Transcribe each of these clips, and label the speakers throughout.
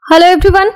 Speaker 1: Hello everyone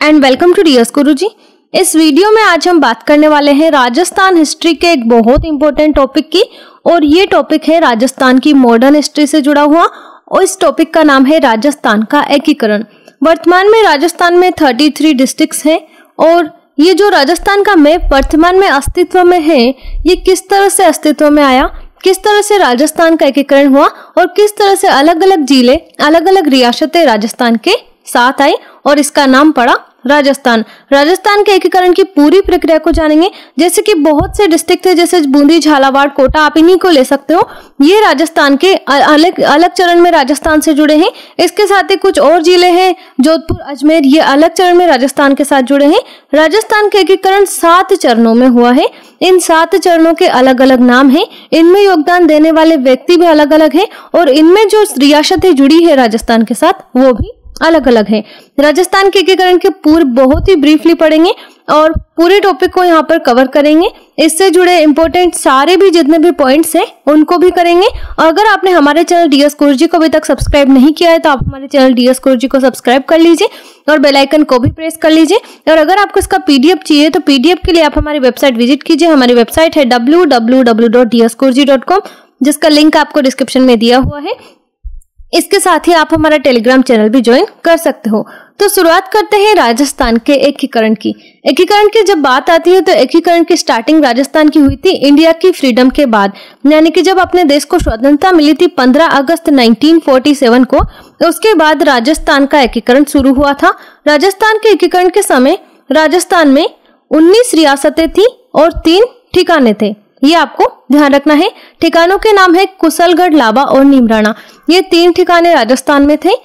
Speaker 1: and welcome to Dears Guruji. इस video में आज हम बात करने वाले हैं राजस्थान हिस्ट्री के एक बहुत इंपॉर्टेंट टॉपिक की, और ये टॉपिक है राजस्थान की मॉडर्न हिस्ट्री से जुड़ा हुआ, और इस टॉपिक का नाम है राजस्थान का एकीकरण। वर्तमान में राजस्थान में 33 डिस्ट्रिक्ट्स हैं, और ये जो राजस्थान का मैप वर्तमान में अस्तित्व में है, ये किस तरह से अस्तित्व में आया, किस तरह से राजस्थान का एकीकरण हुआ, और किस तरह से अलग अलग जिले, अलग अलग रियासतें राजस्थान के साथ आई और इसका नाम पड़ा राजस्थान। राजस्थान के एकीकरण की पूरी प्रक्रिया को जानेंगे। जैसे कि बहुत से डिस्ट्रिक्ट है, जैसे बूंदी, झालावाड़, कोटा, आप इन्हीं को ले सकते हो। ये राजस्थान के अलग अलग चरण में राजस्थान से जुड़े हैं। इसके साथ ही कुछ और जिले हैं, जोधपुर, अजमेर, ये अलग चरण में राजस्थान के साथ जुड़े हैं। राजस्थान के एकीकरण 7 चरणों में हुआ है। इन 7 चरणों के अलग अलग नाम हैं। इनमें योगदान देने वाले व्यक्ति भी अलग अलग हैं, और इनमें जो रियासतें जुड़ी है राजस्थान के साथ वो भी अलग अलग है। राजस्थान के एकीकरण के पूरे बहुत ही ब्रीफली पढ़ेंगे और पूरे टॉपिक को यहाँ पर कवर करेंगे। इससे जुड़े इंपॉर्टेंट सारे भी जितने भी पॉइंट्स हैं उनको भी करेंगे। अगर आपने हमारे चैनल डीएस गुरुजी को अभी तक सब्सक्राइब नहीं किया है तो आप हमारे चैनल डीएस गुरुजी को सब्सक्राइब कर लीजिए और बेल आइकन को भी प्रेस कर लीजिए। और अगर आपको इसका पीडीएफ चाहिए तो पीडीएफ के लिए आप हमारी वेबसाइट विजिट कीजिए। हमारी वेबसाइट है www.dsgurji.com, जिसका लिंक आपको डिस्क्रिप्शन में दिया हुआ है। इसके साथ ही आप हमारा टेलीग्राम चैनल भी ज्वाइन कर सकते हो। तो शुरुआत करते हैं राजस्थान के एकीकरण की। एकीकरण की जब बात आती है तो एकीकरण की स्टार्टिंग राजस्थान की हुई थी इंडिया की फ्रीडम के बाद, यानी कि जब अपने देश को स्वतंत्रता मिली थी 15 अगस्त 1947 को, उसके बाद राजस्थान का एकीकरण शुरू हुआ था। राजस्थान के एकीकरण के समय राजस्थान में 19 रियासतें थी और 3 ठिकाने थे। ये आपको ध्यान रखना है। ठिकानों के नाम है कुशलगढ़, लावा और नीमराना। ये 3 ठिकाने राजस्थान में थे।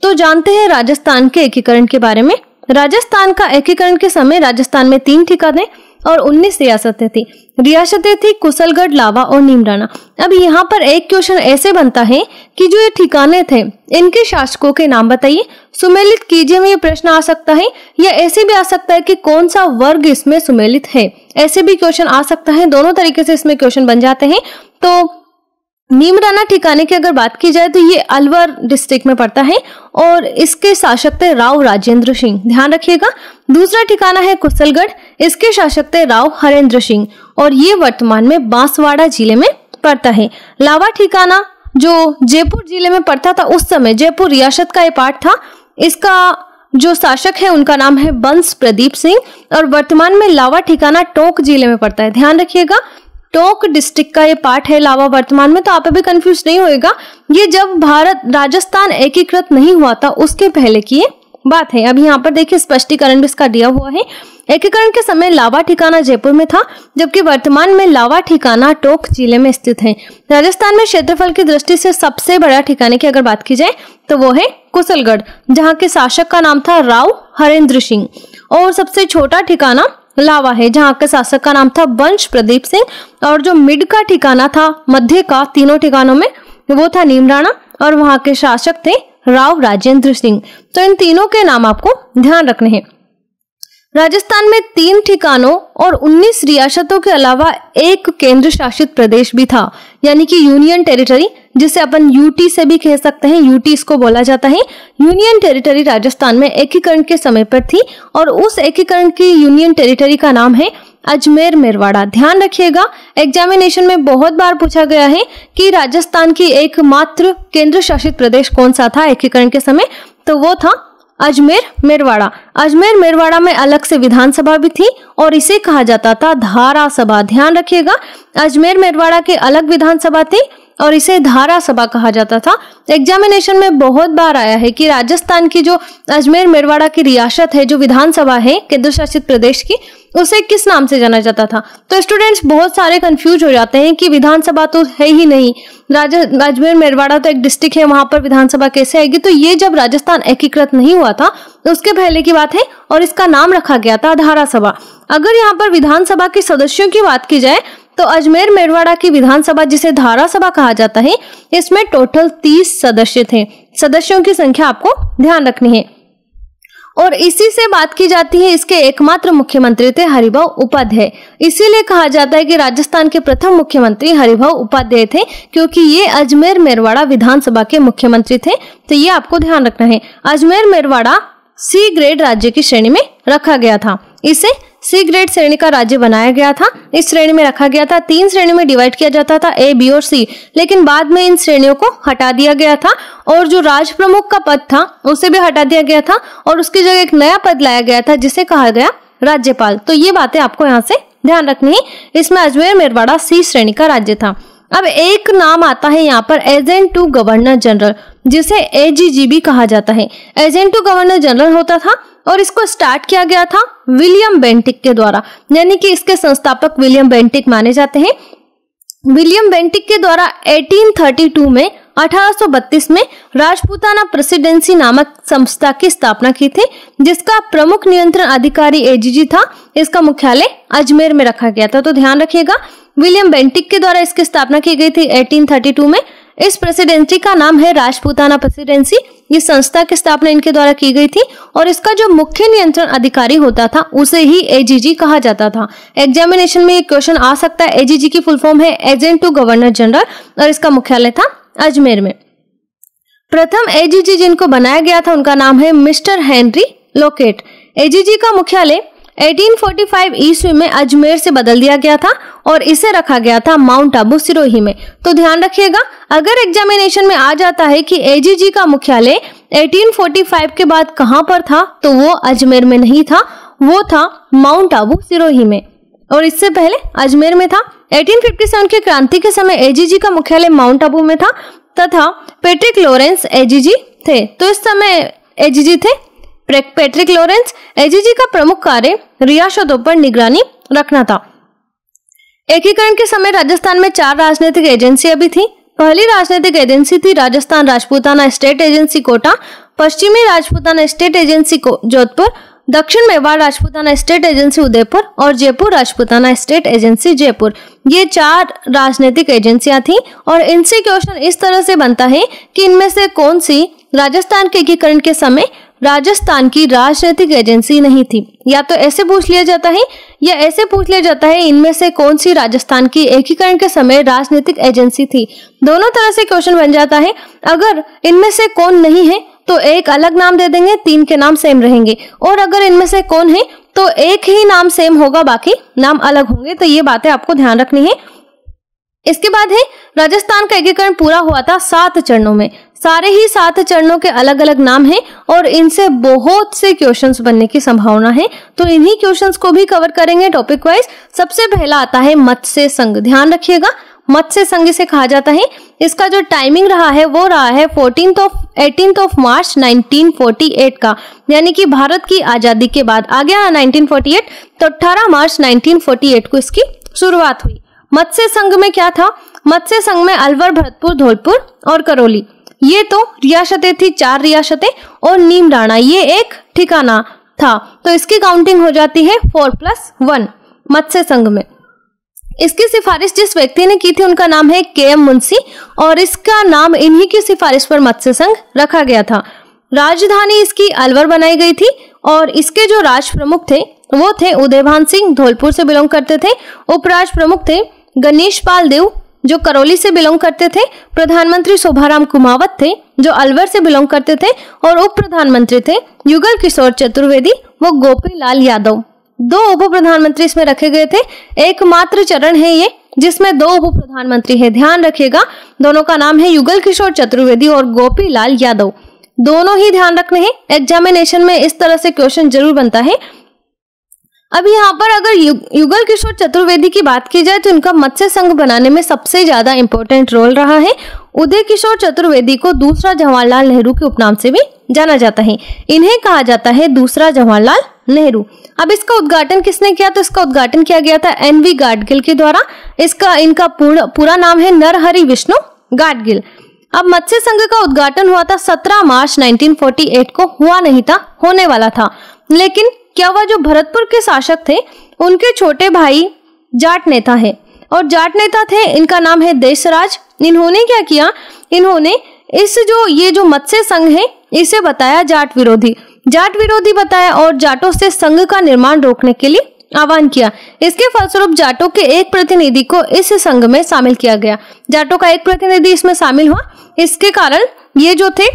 Speaker 1: तो जानते हैं राजस्थान के एकीकरण के बारे में। राजस्थान का एकीकरण के समय राजस्थान में 3 ठिकाने और 19 रियासतें थी। रियासतें थी कुशलगढ़, लावा और नीमराना। अब यहाँ पर एक क्वेश्चन ऐसे बनता है कि जो ये ठिकाने थे इनके शासकों के नाम बताइए। सुमेलित कीजिए में ये प्रश्न आ सकता है, या ऐसे भी आ सकता है कि कौन सा वर्ग इसमें सुमेलित है, ऐसे भी क्वेश्चन आ सकता है। दोनों तरीके से इसमें क्वेश्चन बन जाते हैं। तो नीमराना ठिकाने की अगर बात की जाए तो ये अलवर डिस्ट्रिक्ट में पड़ता है और इसके शासक थे राव राजेंद्र सिंह, ध्यान रखिएगा। दूसरा ठिकाना है कुशलगढ़, इसके शासक थे राव हरेंद्र सिंह और ये वर्तमान में बांसवाड़ा जिले में पड़ता है। लावा ठिकाना जो जयपुर जिले में पड़ता था, उस समय जयपुर रियासत का ये पार्ट था। इसका जो शासक है उनका नाम है बंस प्रदीप सिंह, और वर्तमान में लावा ठिकाना टोंक जिले में पड़ता है। ध्यान रखिएगा, टोंक डिस्ट्रिक्ट का ये पार्ट है लावा वर्तमान में। तो आप अभी कंफ्यूज नहीं होएगा, ये जब भारत राजस्थान एकीकृत नहीं हुआ था उसके पहले की ये बात है। अब यहाँ पर देखिए स्पष्टीकरण भी इसका दिया हुआ है। एकीकरण के समय लावा ठिकाना जयपुर में था, जबकि वर्तमान में लावा ठिकाना टोंक जिले में स्थित है। राजस्थान में क्षेत्रफल की दृष्टि से सबसे बड़ा ठिकाने की अगर बात की जाए तो वो है कुशलगढ़, जहाँ के शासक का नाम था राव हरेंद्र सिंह, और सबसे छोटा ठिकाना लावा है, जहाँ के शासक का नाम था बंश प्रदीप सिंह, और जो मिड का ठिकाना था, मध्य का, तीनों ठिकानों में, वो था नीमराना, और वहाँ के शासक थे राव राजेंद्र सिंह। तो इन तीनों के नाम आपको ध्यान रखने हैं। राजस्थान में 3 ठिकानों और 19 रियासतों के अलावा एक केंद्र शासित प्रदेश भी था, यानी कि यूनियन टेरिटरी, जिसे अपन यूटी से भी कह सकते हैं। यूटी इसको बोला जाता है। यूनियन टेरिटरी राजस्थान में एकीकरण के समय पर थी, और उस एकीकरण की यूनियन टेरिटरी का नाम है अजमेर मेरवाड़ा। ध्यान रखिएगा, एग्जामिनेशन में बहुत बार पूछा गया है कि राजस्थान की एकमात्र केंद्र शासित प्रदेश कौन सा था एकीकरण के समय, तो वो था अजमेर मेरवाड़ा। अजमेर मेरवाड़ा में अलग से विधानसभा भी थी और इसे कहा जाता था धारा सभा। ध्यान रखिएगा, अजमेर मेरवाड़ा के अलग विधानसभा थी और इसे धारा सभा कहा जाता था। एग्जामिनेशन में बहुत बार आया है कि राजस्थान की जो अजमेर मेरवाड़ा की रियासत है, जो विधानसभा है केंद्र शासित प्रदेश की, उसे किस नाम से जाना जाता था। तो स्टूडेंट्स बहुत सारे कंफ्यूज हो जाते हैं कि विधानसभा तो है ही नहीं, अजमेर मेरवाड़ा तो एक डिस्ट्रिक्ट है, वहां पर विधानसभा कैसे आएगी। तो ये जब राजस्थान एकीकृत नहीं हुआ था उसके पहले की बात है, और इसका नाम रखा गया था धारा सभा। अगर यहाँ पर विधानसभा के सदस्यों की बात की जाए तो अजमेर मेरवाड़ा की विधानसभा, जिसे धारा सभा कहा जाता है, इसमें टोटल 30 सदस्य थे। सदस्यों की संख्या आपको ध्यान रखनी है। और इसी से बात की जाती है, इसके एकमात्र मुख्यमंत्री थे हरिभाऊ उपाध्याय। इसीलिए कहा जाता है कि राजस्थान के प्रथम मुख्यमंत्री हरिभाऊ उपाध्याय थे, क्योंकि ये अजमेर मेरवाड़ा विधानसभा के मुख्यमंत्री थे। तो ये आपको ध्यान रखना है। अजमेर मेरवाड़ा सी ग्रेड राज्य की श्रेणी में रखा गया था। इसे सी ग्रेड श्रेणी का राज्य बनाया गया था। इस श्रेणी में रखा गया था। 3 श्रेणियों में डिवाइड किया जाता था, ए, बी और सी, लेकिन बाद में इन श्रेणियों को हटा दिया गया था और जो राज प्रमुख का पद था उसे भी हटा दिया गया था और उसकी जगह एक नया पद लाया गया था जिसे कहा गया राज्यपाल। तो ये बातें आपको यहाँ से ध्यान रखनी है। इसमें अजमेर मेरवाड़ा सी श्रेणी का राज्य था। अब एक नाम आता है यहाँ पर एजेंट टू गवर्नर जनरल, जिसे एजीजी भी कहा जाता है। एजेंट टू गवर्नर जनरल होता था और इसको स्टार्ट किया गया था विलियम बेंटिक के द्वारा, यानी कि इसके संस्थापक विलियम बेंटिक माने जाते हैं। विलियम बेंटिक के द्वारा 1832 में 1832 में राजपूताना प्रेसिडेंसी नामक संस्था की स्थापना की थी, जिसका प्रमुख नियंत्रण अधिकारी एजीजी था। इसका मुख्यालय अजमेर में रखा गया था। तो ध्यान रखिएगा, विलियम बेंटिक के द्वारा इसकी स्थापना की गई थी 1832 में। इस प्रेसिडेंसी का नाम है राजपूताना प्रेसिडेंसी। ये संस्था की स्थापना इनके द्वारा की गई थी और इसका जो मुख्य नियंत्रण अधिकारी होता था उसे ही एजीजी कहा जाता था। एग्जामिनेशन में ये क्वेश्चन आ सकता है। एजीजी की फुल फॉर्म है एजेंट टू गवर्नर जनरल और इसका मुख्यालय था अजमेर में। प्रथम एजीजी जिनको बनाया गया था उनका नाम है मिस्टर हेनरी लोकेट। एजीजी का मुख्यालय 1845 ईस्वी में अजमेर से बदल दिया गया था और इसे रखा गया था माउंट आबू सिरोही में। तो ध्यान रखिएगा, अगर एग्जामिनेशन में आ जाता है कि एजीजी का मुख्यालय 1845 के बाद कहां पर था, तो वो अजमेर में नहीं था, वो था माउंट आबू सिरोही में और इससे पहले अजमेर में था। 1857 की क्रांति के समय एजीजी का मुख्यालय माउंट आबू में था तथा पैट्रिक लॉरेंस एजीजी थे। तो इस समय एजीजी थे पैट्रिक लॉरेंस। एजीजी का प्रमुख कार्य रियासतों पर निगरानी रखना था। एकीकरण के समय राजस्थान में 4 राजनीतिक एजेंसियां भी थी। पहली राजनीतिक एजेंसी थी राजस्थान राजपूताना स्टेट एजेंसी कोटा, पश्चिमी राजपूताना स्टेट एजेंसी जोधपुर, दक्षिण मेवाड़ राजपूताना स्टेट एजेंसी उदयपुर और जयपुर राजपूताना स्टेट एजेंसी जयपुर। ये 4 राजनीतिक एजेंसियां थी और इनसे क्वेश्चन इस तरह से बनता है कि इनमें से कौन सी राजस्थान के एकीकरण के समय राजस्थान की राजनीतिक एजेंसी नहीं थी। या तो ऐसे पूछ लिया जाता है या ऐसे पूछ लिया जाता है इनमें से कौन सी राजस्थान की एकीकरण के समय राजनीतिक एजेंसी थी। दोनों तरह से क्वेश्चन बन जाता है। अगर इनमें से कौन नहीं है तो एक अलग नाम दे देंगे, 3 के नाम सेम रहेंगे, और अगर इनमें से कौन है तो एक ही नाम सेम होगा, बाकी नाम अलग होंगे। तो ये बातें आपको ध्यान रखनी है। इसके बाद है राजस्थान का एकीकरण पूरा हुआ था 7 चरणों में। सारे ही 7 चरणों के अलग अलग नाम हैं और इनसे बहुत से क्वेश्चंस बनने की संभावना है। तो इन्हीं क्वेश्चंस को भी कवर करेंगे टॉपिक वाइज। सबसे पहला आता है मत्स्य संघ। ध्यान रखिएगा, मत्स्य संघ इसे कहा जाता है। इसका जो टाइमिंग रहा है वो रहा है 18 मार्च 1948 का, यानी कि भारत की आजादी के बाद आ गया 1948, तो 18 मार्च 1948 को इसकी शुरुआत हुई। मत्स्य संघ में क्या था? मत्स्य संघ में अलवर, भरतपुर, धौलपुर और करौली ये तो रियासतें थी, 4 रियासतें, और नीमराणा ये एक ठिकाना था। तो इसकी काउंटिंग हो जाती है 4+1 मत्स्य संघ में। इसकी सिफारिश जिस व्यक्ति ने की थी उनका नाम है के.एम. मुंशी और इसका नाम इन्हीं की सिफारिश पर मत्स्य संघ रखा गया था। राजधानी इसकी अलवर बनाई गई थी और इसके जो राज प्रमुख थे वो थे उदयभान सिंह, धौलपुर से बिलोंग करते थे। उपराज प्रमुख थे गणेश पाल देव जो करौली से बिलोंग करते थे। प्रधानमंत्री शोभाराम कुमावत थे जो अलवर से बिलोंग करते थे और उप प्रधानमंत्री थे युगल किशोर चतुर्वेदी वो गोपी लाल यादव। 2 उप प्रधानमंत्री इसमें रखे गए थे। एकमात्र चरण है ये जिसमें 2 उप प्रधानमंत्री है। ध्यान रखिएगा, दोनों का नाम है युगल किशोर चतुर्वेदी और गोपी लाल यादव। दोनों ही ध्यान रखने हैं, एग्जामिनेशन में इस तरह से क्वेश्चन जरूर बनता है। अब यहाँ पर अगर युगल किशोर चतुर्वेदी की बात की जाए तो इनका मत्स्य संघ बनाने में सबसे ज्यादा इंपॉर्टेंट रोल रहा है। उदय किशोर चतुर्वेदी को दूसरा जवाहरलाल नेहरू के उपनाम से भी जाना जाता है। इन्हें कहा जाता है दूसरा जवाहरलाल नेहरू। अब इसका उद्घाटन किसने किया? तो इसका उद्घाटन किया गया था एन.वी. गाडगिल के द्वारा। इनका पूरा नाम है नरहरि विष्णु गाडगिल। अब मत्स्य संघ का उद्घाटन हुआ था 17 मार्च 1948 को। हुआ नहीं था, होने वाला था, लेकिन क्या हुआ, जो भरतपुर के शासक थे उनके छोटे भाई जाट नेता है और जाट नेता थे, इनका नाम है देशराज। इन्होंने क्या किया, इन्होंने ये जो मत्स्य संघ है इसे बताया जाट विरोधी बताया और जाटों से संघ का निर्माण रोकने के लिए आह्वान किया। इसके फलस्वरूप जाटों के एक प्रतिनिधि को इस संघ में शामिल किया गया। जाटों का एक प्रतिनिधि इसमें शामिल हुआ। इसके कारण ये जो थे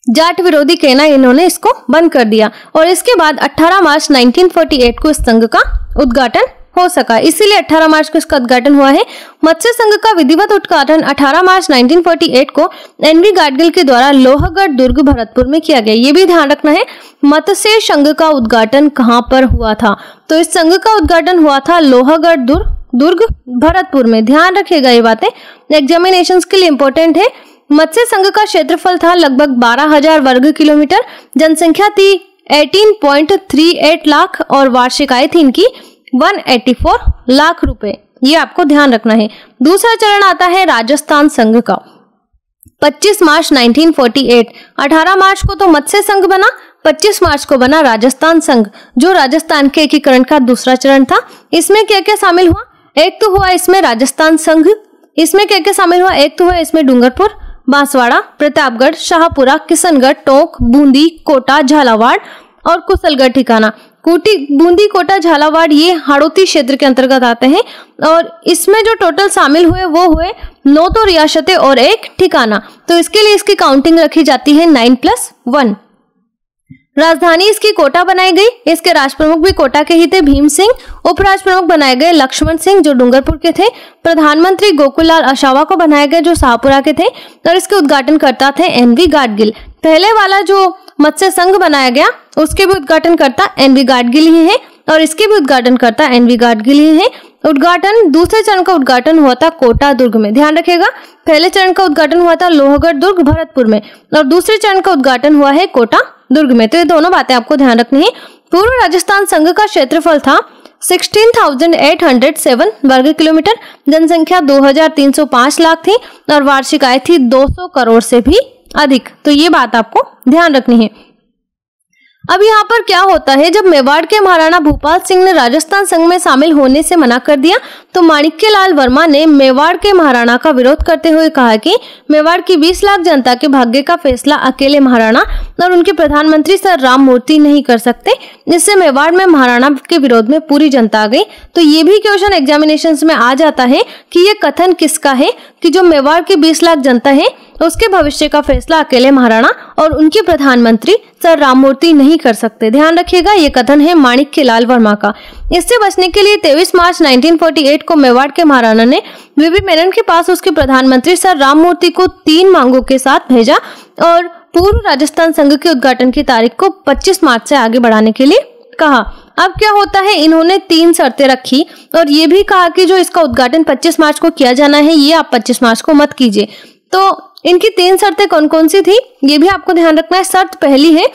Speaker 1: जाट विरोधी कहना इन्होंने इसको बंद कर दिया और इसके बाद 18 मार्च 1948 को इस संघ का उद्घाटन हो सका। इसीलिए 18 मार्च को इसका उद्घाटन हुआ है। मत्स्य संघ का विधिवत उद्घाटन 18 मार्च 1948 को एनवी गाडगिल के द्वारा लोहगढ़ दुर्ग भरतपुर में किया गया। ये भी ध्यान रखना है, मत्स्य संघ का उद्घाटन कहाँ पर हुआ था, तो इस संघ का उद्घाटन हुआ था लोहगढ़ दुर्ग भरतपुर में। ध्यान रखिएगा, ये बातें एग्जामिनेशंस के लिए इंपॉर्टेंट है। मत्स्य संघ का क्षेत्रफल था लगभग 12,000 वर्ग किलोमीटर, जनसंख्या थी 18.38 लाख और वार्षिक आय थी इनकी 184 लाख रुपए। ये आपको ध्यान रखना है। दूसरा चरण आता है राजस्थान संघ का। 25 मार्च 1948, 18 मार्च को तो मत्स्य संघ बना, 25 मार्च को बना राजस्थान संघ, जो राजस्थान के एकीकरण का दूसरा चरण था। इसमें क्या क्या शामिल हुआ? एक तो हुआ इसमें राजस्थान संघ, इसमें क्या क्या शामिल हुआ? एक तो हुआ इसमें डूंगरपुर, बांसवाड़ा, प्रतापगढ़, शाहपुरा, किशनगढ़, टोंक, बूंदी, कोटा, झालावाड़ और कुशलगढ़ ठिकाना। बूंदी, कोटा, झालावाड़ ये हाड़ौती क्षेत्र के अंतर्गत आते हैं और इसमें जो टोटल शामिल हुए वो हुए 9 तो रियासतें और एक ठिकाना। तो इसके लिए इसकी काउंटिंग रखी जाती है 9+1। राजधानी इसकी कोटा बनाई गई। इसके राष्ट्र प्रमुख भी कोटा के ही थे, भीम सिंह। उपराष्ट्र प्रमुख बनाए गए लक्ष्मण सिंह, जो डूंगरपुर के थे। प्रधानमंत्री गोकुललाल आशावा को बनाए गए, जो शाहपुरा के थे। और इसके उद्घाटनकर्ता थे एनवी गाडगिल। पहले वाला जो मत्स्य संघ बनाया गया उसके भी उद्घाटनकर्ता एनवी गाडगिल ही है और इसके भी उद्घाटनकर्ता एनवी गाडगिल ही है। उद्घाटन दूसरे चरण का उद्घाटन हुआ था कोटा दुर्ग में। ध्यान रखिएगा, पहले चरण का उद्घाटन हुआ था लोहगढ़ दुर्ग भरतपुर में और दूसरे चरण का उद्घाटन हुआ है कोटा दुर्ग में। तो ये दोनों बातें आपको ध्यान रखनी है। पूर्व राजस्थान संघ का क्षेत्रफल था 16,807 वर्ग किलोमीटर, जनसंख्या 2,305 लाख थी और वार्षिक आय थी 200 करोड़ से भी अधिक। तो ये बात आपको ध्यान रखनी है। अब यहाँ पर क्या होता है, जब मेवाड़ के महाराणा भूपाल सिंह ने राजस्थान संघ में शामिल होने से मना कर दिया तो माणिक्यलाल वर्मा ने मेवाड़ के महाराणा का विरोध करते हुए कहा कि मेवाड़ की 20 लाख जनता के भाग्य का फैसला अकेले महाराणा और उनके प्रधानमंत्री सर राममूर्ति नहीं कर सकते। इससे मेवाड़ में महाराणा के विरोध में पूरी जनता आ गई। तो ये भी क्वेश्चन एग्जामिनेशंस में आ जाता है कि ये कथन किसका है कि जो मेवाड़ की 20 लाख जनता है उसके भविष्य का फैसला अकेले महाराणा और उनके प्रधानमंत्री सर राममूर्ति नहीं कर सकते। ध्यान रखिएगा, ये कथन है माणिक्यलाल वर्मा का। इससे बचने के लिए 23 मार्च 1948 को मेवाड़ के महाराणा ने वीवी मेनन के पास उसके प्रधानमंत्री सर राममूर्ति को 3 मांगों के साथ भेजा और पूर्व राजस्थान संघ के उद्घाटन की तारीख को 25 मार्च से आगे बढ़ाने के लिए कहा। अब क्या होता है, इन्होंने 3 शर्तें रखी और ये भी कहा कि जो इसका उद्घाटन 25 मार्च को किया जाना है ये आप 25 मार्च को मत कीजिए। तो इनकी 3 शर्तें कौन कौन सी थी ये भी आपको ध्यान रखना है। शर्त पहली है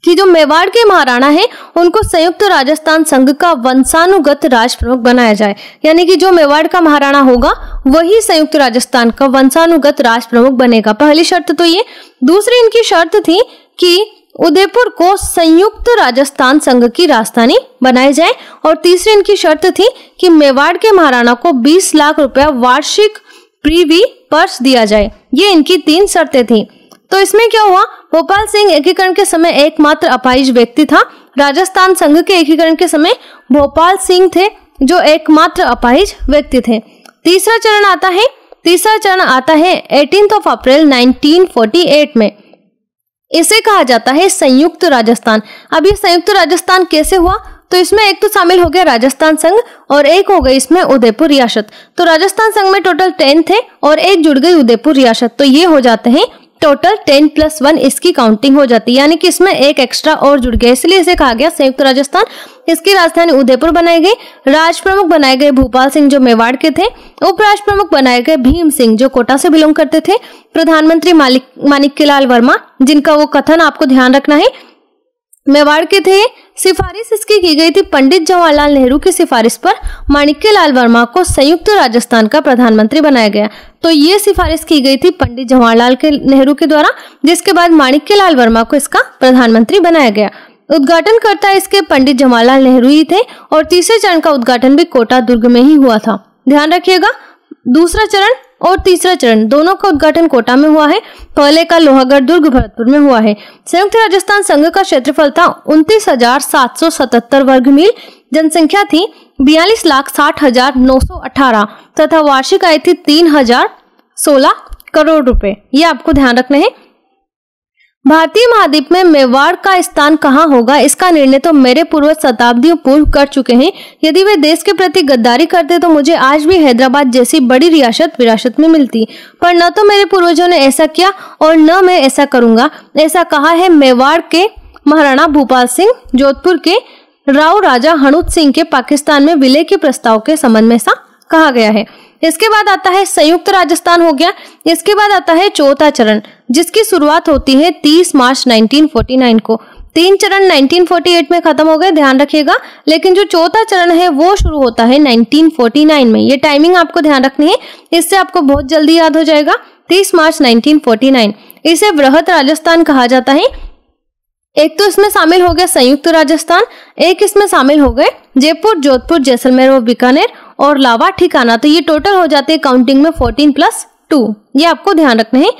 Speaker 1: कि जो मेवाड़ के महाराणा है उनको संयुक्त राजस्थान संघ का वंशानुगत राष्ट्र प्रमुख बनाया जाए, यानी कि जो मेवाड़ का महाराणा होगा वही संयुक्त राजस्थान का वंशानुगत राष्ट्र प्रमुख बनेगा। पहली शर्त तो ये। दूसरी इनकी शर्त थी कि उदयपुर को संयुक्त राजस्थान संघ की राजधानी बनाई जाए और तीसरी इनकी शर्त थी कि मेवाड़ के महाराणा को 20 लाख रुपया वार्षिक प्रीवी पर्स दिया जाए। ये इनकी 3 शर्तें थी। तो इसमें क्या हुआ, भोपाल सिंह एकीकरण के समय एकमात्र अपाहिज व्यक्ति था। राजस्थान संघ के एकीकरण के समय भोपाल सिंह थे जो एकमात्र अपाहिज व्यक्ति थे। तीसरा चरण आता है 18 अप्रैल 1948 में। इसे कहा जाता है संयुक्त राजस्थान। अब ये संयुक्त राजस्थान कैसे हुआ, तो इसमें एक तो शामिल हो गया राजस्थान संघ और एक हो गई इसमें उदयपुर रियासत। तो राजस्थान संघ में टोटल 10 थे और एक जुड़ गई उदयपुर रियासत। तो ये हो जाते हैं टोटल 10+1 इसकी काउंटिंग हो जाती है, यानी कि इसमें एक एक्स्ट्रा और जुड़ गया, इसलिए इसे कहा गया संयुक्त राजस्थान। इसकी राजधानी उदयपुर बनाई गई। राष्ट्र प्रमुख बनाए गए भूपाल सिंह जो मेवाड़ के थे। उपराष्ट्र प्रमुख बनाए गए भीम सिंह जो कोटा से बिलोंग करते थे। प्रधानमंत्री माणिक्यलाल वर्मा, जिनका वो कथन आपको ध्यान रखना है, मेवाड़ के थे। सिफारिश इसकी की गई थी पंडित जवाहरलाल नेहरू की सिफारिश पर माणिक्यलाल वर्मा को संयुक्त राजस्थान का प्रधानमंत्री बनाया गया। तो ये सिफारिश की गई थी पंडित जवाहरलाल नेहरू के द्वारा, जिसके बाद माणिक्यलाल वर्मा को इसका प्रधानमंत्री बनाया गया। उद्घाटनकर्ता इसके पंडित जवाहरलाल नेहरू ही थे और तीसरे चरण का उद्घाटन भी कोटा दुर्ग में ही हुआ था। ध्यान रखिएगा, दूसरा चरण और तीसरा चरण दोनों का उद्घाटन कोटा में हुआ है। पहले का लोहगढ़ दुर्ग भरतपुर में हुआ है। संयुक्त राजस्थान संघ का क्षेत्रफल था 29,777 वर्ग मील, जनसंख्या थी 42,60,918 तथा वार्षिक आय थी 3,016 करोड़ रुपए। ये आपको ध्यान रखना है। भारतीय महाद्वीप में मेवाड़ का स्थान कहाँ होगा, इसका निर्णय तो मेरे पूर्वज शताब्दियों पूर्व कर चुके हैं। यदि वे देश के प्रति गद्दारी करते तो मुझे आज भी हैदराबाद जैसी बड़ी रियासत विरासत में मिलती, पर न तो मेरे पूर्वजों ने ऐसा किया और न मैं ऐसा करूंगा। ऐसा कहा है मेवाड़ के महाराणा भूपाल सिंह, जोधपुर के राव राजा हनुत सिंह के पाकिस्तान में विलय के प्रस्ताव के संबंध में ऐसा कहा गया है। इसके बाद आता है संयुक्त राजस्थान हो गया। इसके बाद आता है चौथा चरण, जिसकी शुरुआत होती है 30 मार्च 1949 को। 3 चरण 1948 में खत्म हो गए, ध्यान रखिएगा, लेकिन जो चौथा चरण है वो शुरू होता है 1949 में। ये टाइमिंग आपको ध्यान रखनी है, इससे आपको बहुत जल्दी याद हो जाएगा। 30 मार्च 1949, इसे वृहद राजस्थान कहा जाता है। एक तो इसमें शामिल हो गया संयुक्त राजस्थान, एक इसमें शामिल हो गए जयपुर, जोधपुर, जैसलमेर और बीकानेर और लावा ठिकाना। तो ये टोटल हो जाते हैं काउंटिंग में 14+2, ये आपको ध्यान रखना है।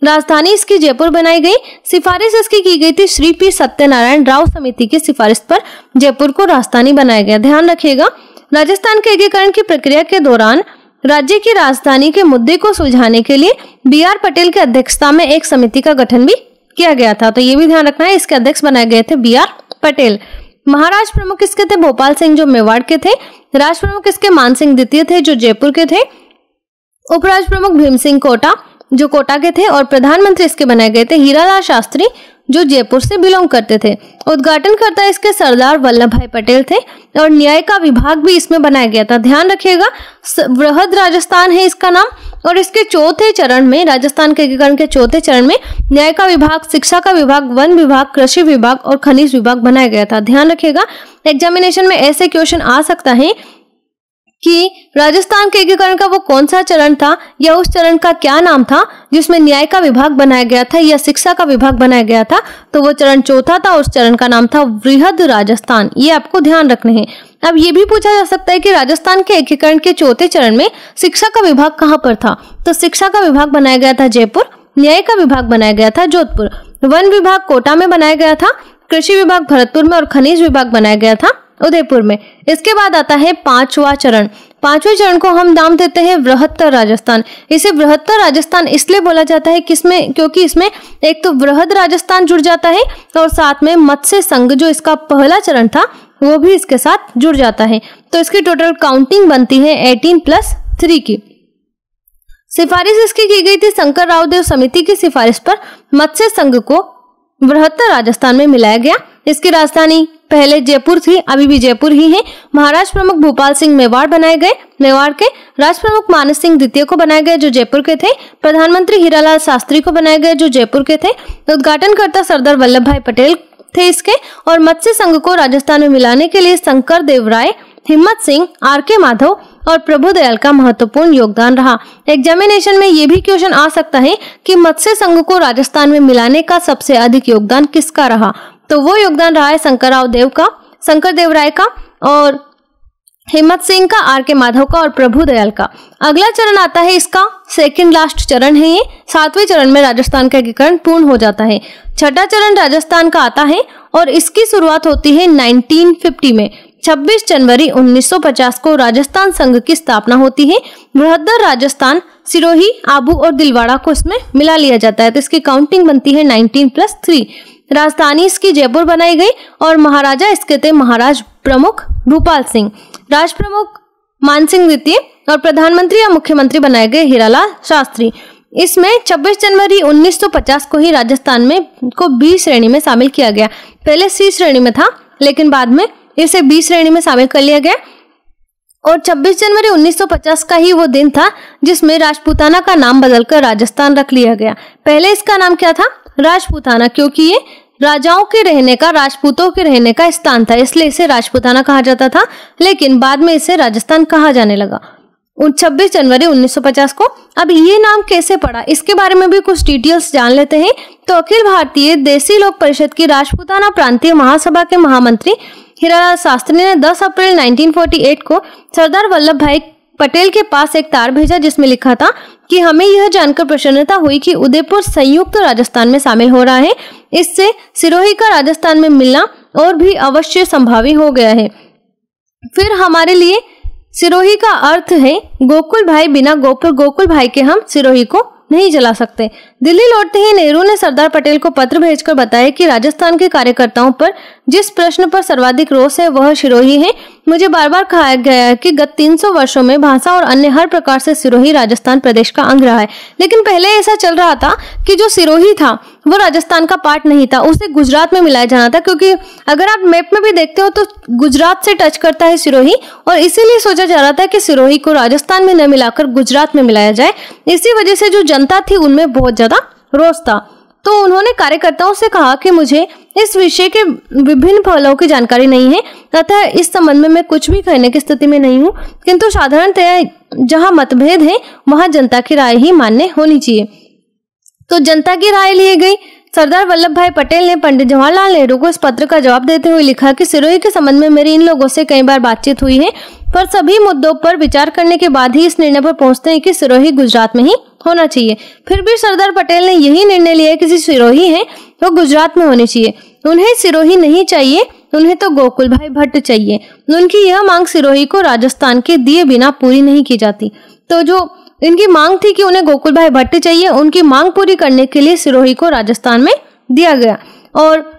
Speaker 1: राजधानी इसकी जयपुर बनाई गई। सिफारिश इसकी की गई थी श्री पी सत्यनारायण राव समिति की सिफारिश पर जयपुर को राजधानी बनाया गया। ध्यान रखिएगा, राजस्थान के एकीकरण की प्रक्रिया के दौरान राज्य की राजधानी के मुद्दे को सुलझाने के लिए BR पटेल की अध्यक्षता में एक समिति का गठन भी किया गया था। तो ये भी ध्यान रखना है, इसके अध्यक्ष बनाए गए थे BR पटेल। महाराज प्रमुख इसके थे भोपाल सिंह जो मेवाड़ के थे, राज प्रमुख इसके मान सिंह द्वितीय थे जो जयपुर के थे, उपराज प्रमुख भीम सिंह कोटा जो कोटा के थे और प्रधानमंत्री इसके बनाए गए थे हीरालाल शास्त्री जो जयपुर से बिलोंग करते थे। उद्घाटनकर्ता इसके सरदार वल्लभ भाई पटेल थे और न्याय का विभाग भी इसमें बनाया गया था। ध्यान रखिएगा, वृहद राजस्थान है इसका नाम, और इसके चौथे चरण में, राजस्थान के एकीकरण के चौथे चरण में न्याय का विभाग, शिक्षा का विभाग, वन विभाग, कृषि विभाग और खनिज विभाग बनाया गया था। ध्यान रखिएगा, एग्जामिनेशन में ऐसे क्वेश्चन आ सकता है कि राजस्थान के एकीकरण का वो कौन सा चरण था या उस चरण का क्या नाम था जिसमें न्याय का विभाग बनाया गया था या शिक्षा का विभाग बनाया गया था। तो वो चरण चौथा था, उस चरण का नाम था वृहद राजस्थान। ये आपको ध्यान रखने हैं। अब ये भी पूछा जा सकता है कि राजस्थान के एकीकरण के चौथे चरण में शिक्षा का विभाग कहाँ पर था। तो शिक्षा का विभाग बनाया गया था जयपुर, न्याय का विभाग बनाया गया था जोधपुर, वन विभाग कोटा में बनाया गया था, कृषि विभाग भरतपुर में और खनिज विभाग बनाया गया था उदयपुर में। इसके बाद आता है पांचवा चरण। पांचवें चरण को हम नाम देते हैं बृहत्तर राजस्थान। इसे बृहत्तर राजस्थान इसलिए बोला जाता है किसमें, क्योंकि इसमें एक तो बृहद राजस्थान जुड़ जाता है और साथ में मत्स्य संघ जो इसका पहला चरण था वो भी इसके साथ जुड़ जाता है। तो इसकी टोटल काउंटिंग बनती है 18+3 की। सिफारिश इसकी की गई थी शंकर राव देव समिति की सिफारिश पर मत्स्य संघ को बृहत्तर राजस्थान में मिलाया गया। इसकी राजधानी पहले जयपुर थी, अभी भी जयपुर ही है। महाराज प्रमुख भूपाल सिंह मेवाड़ बनाए गए, मेवाड़ के राज प्रमुख मानस सिंह द्वितीय को बनाए गए जो जयपुर के थे, प्रधानमंत्री हीरालाल शास्त्री को बनाए गए जो जयपुर के थे, उद्घाटनकर्ता सरदार वल्लभ भाई पटेल थे इसके, और मत्स्य संघ को राजस्थान में मिलाने के लिए शंकर देव राय, हिम्मत सिंह, RK माधव और प्रभुदयाल का महत्वपूर्ण योगदान रहा। एग्जामिनेशन में ये भी क्वेश्चन आ सकता है कि मत्स्य संघ को राजस्थान में मिलाने का सबसे अधिक योगदान किसका रहा। तो वो योगदान रहा है शंकर देव राय का और हिम्मत सिंह का, RK माधव का और प्रभुदयाल का। अगला चरण आता है इसका सेकंड लास्ट चरण है ये। 7वें चरण में राजस्थान का एकीकरण पूर्ण हो जाता है। छठा चरण राजस्थान का आता है और इसकी शुरुआत होती है 1950 में। 26 जनवरी 1950 को राजस्थान संघ की स्थापना होती है। बृहत्तर राजस्थान, सिरोही, आबू और दिलवाड़ा को इसमें मिला लिया जाता है। तो इसकी काउंटिंग बनती है 19+3। राजधानी इसकी जयपुर बनाई गई और महाराजा इसके थे महाराज प्रमुख भूपाल सिंह, राज प्रमुख मान सिंह द्वितीय और प्रधानमंत्री या मुख्यमंत्री बनाए गए हीरालाल शास्त्री। इसमें 26 जनवरी 1950 को ही राजस्थान में को B श्रेणी में शामिल किया गया। पहले C श्रेणी में था लेकिन बाद में इसे B श्रेणी में शामिल कर लिया गया। और 26 जनवरी 1950 का ही वो दिन था जिसमें राजपूताना का नाम बदलकर राजस्थान रख लिया गया। पहले इसका नाम क्या था, राजपूताना, क्योंकि ये राजाओं के रहने का, राजपूतों के रहने का स्थान था, इसलिए इसे राजपूताना कहा जाता था। लेकिन बाद में इसे राजस्थान कहा जाने लगा 26 जनवरी 1950 को। अब ये नाम कैसे पड़ा, इसके बारे में भी कुछ डिटेल्स जान लेते हैं। तो अखिल भारतीय देसी लोक परिषद की राजपूताना प्रांतीय महासभा के महामंत्री हीरालाल शास्त्री ने 10 अप्रैल 1948 को सरदार वल्लभ भाई पटेल के पास एक तार भेजा जिसमें लिखा था कि हमें यह जानकर प्रसन्नता हुई कि उदयपुर संयुक्त राजस्थान में शामिल हो रहा है। इससे सिरोही का राजस्थान में मिलना और भी अवश्य संभावी हो गया है। फिर हमारे लिए सिरोही का अर्थ है गोकुल भाई, बिना गोकुल भाई के हम सिरोही को नहीं जला सकते। दिल्ली लौटते ही नेहरू ने सरदार पटेल को पत्र भेजकर बताया कि राजस्थान के कार्यकर्ताओं पर जिस प्रश्न पर सर्वाधिक रोष है वह सिरोही है। मुझे बार बार कहा गया है कि गत 300 वर्षों में भाषा और अन्य हर प्रकार से सिरोही राजस्थान प्रदेश का अंग रहा है, लेकिन पहले ऐसा चल रहा था कि जो सिरोही था वो राजस्थान का पार्ट नहीं था, उसे गुजरात में मिलाया जाना था, क्योंकि अगर आप मैप में भी देखते हो तो गुजरात से टच करता है सिरोही, और इसीलिए सोचा जा रहा था कि सिरोही को राजस्थान में न मिलाकर गुजरात में मिलाया जाए। इसी वजह से जो जनता थी उनमें बहुत ज्यादा रोष था। तो उन्होंने कार्यकर्ताओं से कहा कि मुझे इस विषय के विभिन्न पहलुओं की जानकारी नहीं है, अतः इस संबंध में मैं कुछ भी कहने की स्थिति में नहीं हूँ, किंतु साधारणतया जहाँ मतभेद है वहाँ जनता की राय ही मान्य होनी चाहिए। तो जनता की राय ली गई। सरदार वल्लभ भाई पटेल ने पंडित जवाहरलाल नेहरू को इस पत्र का जवाब देते हुए लिखा कि सिरोही के संबंध में मेरी इन लोगों से कई बार बातचीत हुई है, पर सभी मुद्दों पर विचार करने के बाद ही इस निर्णय पर पहुंचते हैं कि सिरोही गुजरात में ही होना चाहिए। फिर भी सरदार पटेल ने यही निर्णय लिया कि सिरोही है वो गुजरात में होनी चाहिए। उन्हें सिरोही नहीं चाहिए, उन्हें तो गोकुल भाई भट्ट चाहिए। उनकी यह मांग सिरोही को राजस्थान के दिए बिना पूरी नहीं की जाती। तो जो इनकी मांग थी कि उन्हें गोकुल भाई भट्ट चाहिए, उनकी मांग पूरी करने के लिए सिरोही को राजस्थान में दिया गया। और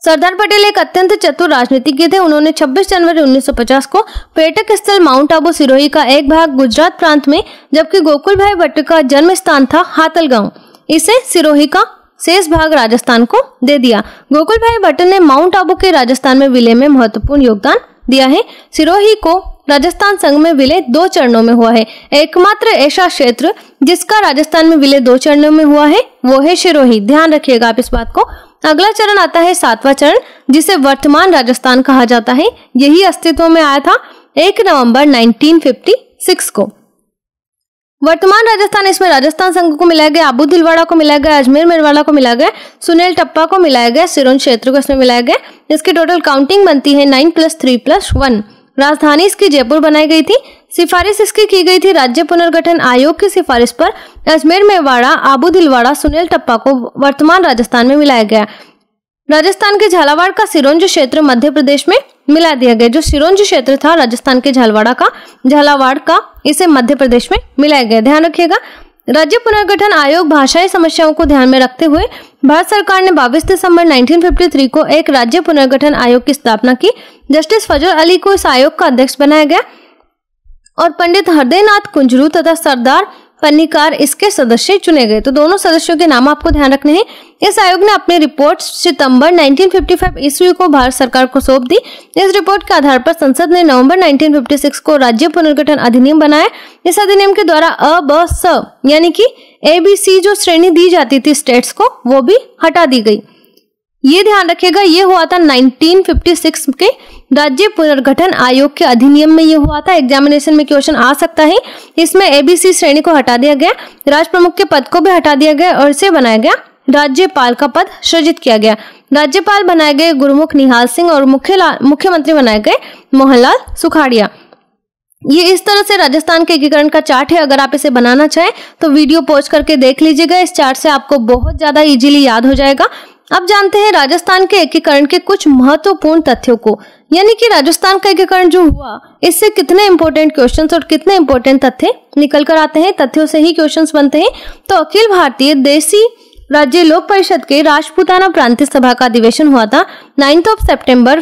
Speaker 1: सरदार पटेल एक अत्यंत चतुर राजनीतिज्ञ थे। उन्होंने 26 जनवरी 1950 को पर्यटक स्थल माउंट आबू सिरोही का एक भाग गुजरात प्रांत में, जबकि गोकुल भाई भट्ट का जन्म स्थान था हातल गांव, इसे सिरोही का शेष भाग राजस्थान को दे दिया। गोकुल भाई भट्ट ने माउंट आबू के राजस्थान में विलय में महत्वपूर्ण योगदान दिया है। सिरोही को राजस्थान संघ में विलय 2 चरणों में हुआ है। एकमात्र ऐसा क्षेत्र जिसका राजस्थान में विलय 2 चरणों में हुआ है वो है सिरोही। ध्यान रखिएगा आप इस बात को। अगला चरण आता है 7वां चरण, जिसे वर्तमान राजस्थान कहा जाता है। यही अस्तित्व में आया था 1 नवंबर 1956 को। वर्तमान राजस्थान, इसमें राजस्थान संघ को मिलाया गया, आबू दिलवाड़ा को मिलाया गया, अजमेर मेरवाड़ा को मिलाया गया, सुनेल टप्पा को मिलाया गया, सिरोंज क्षेत्र को इसमें मिलाया गया। इसकी टोटल काउंटिंग बनती है 9 + 3 + 1। राजधानी इसकी जयपुर बनाई गई थी। सिफारिश इसकी की गई थी राज्य पुनर्गठन आयोग की सिफारिश पर। अजमेर मेवाड़ा, आबू दिलवाड़ा, सुनेल टप्पा को वर्तमान राजस्थान में मिलाया गया। राजस्थान के झालावाड़ का सिरोंज क्षेत्र मध्य प्रदेश में मिला दिया गया। जो सिरोंज क्षेत्र था राजस्थान के झालावाड़ का इसे मध्य प्रदेश में मिलाया गया। ध्यान रखिएगा। राज्य पुनर्गठन आयोग भाषाई समस्याओं को ध्यान में रखते हुए भारत सरकार ने 22 दिसंबर 1953 को एक राज्य पुनर्गठन आयोग की स्थापना की। जस्टिस फजल अली को इस आयोग का अध्यक्ष बनाया गया और पंडित हृदयनाथ कुंजरू तथा सरदार पन्नीकार इसके सदस्य चुने गए। तो दोनों सदस्यों के नाम आपको ध्यान रखने हैं। इस आयोग ने अपनी रिपोर्ट सितंबर 1955 ईस्वी को भारत सरकार को सौंप दी। इस रिपोर्ट के आधार पर संसद ने नवंबर 1956 को राज्य पुनर्गठन अधिनियम बनाया। इस अधिनियम के द्वारा अ, ब, स यानी कि ABC जो श्रेणी दी जाती थी स्टेट्स को, वो भी हटा दी गई। ये ध्यान रखिएगा, ये हुआ था 1956 के राज्य पुनर्गठन आयोग के अधिनियम में ये हुआ था। एग्जामिनेशन में क्वेश्चन आ सकता है। इसमें ABC श्रेणी को हटा दिया गया, राज प्रमुख के पद को भी हटा दिया गया और इसे बनाया गया राज्यपाल का पद सृजित किया गया। राज्यपाल बनाए गए गुरुमुख निहाल सिंह और मुख्यमंत्री बनाए गए मोहनलाल सुखाड़िया। ये इस तरह से राजस्थान के एकीकरण का चार्ट है। अगर आप इसे बनाना चाहें तो वीडियो पॉज करके देख लीजिएगा। इस चार्ट से आपको बहुत ज्यादा इजीली याद हो जाएगा। अब जानते हैं राजस्थान के एकीकरण के कुछ महत्वपूर्ण तथ्यों को, यानी कि राजस्थान का एकीकरण जो हुआ इससे कितने इंपॉर्टेंट क्वेश्चंस और कितने इंपॉर्टेंट तथ्य निकल कर आते हैं। तथ्यों से ही क्वेश्चंस बनते हैं। तो अखिल भारतीय देसी राज्य लोक परिषद के राजपूताना प्रांतीय सभा का अधिवेशन हुआ था 9 सितंबर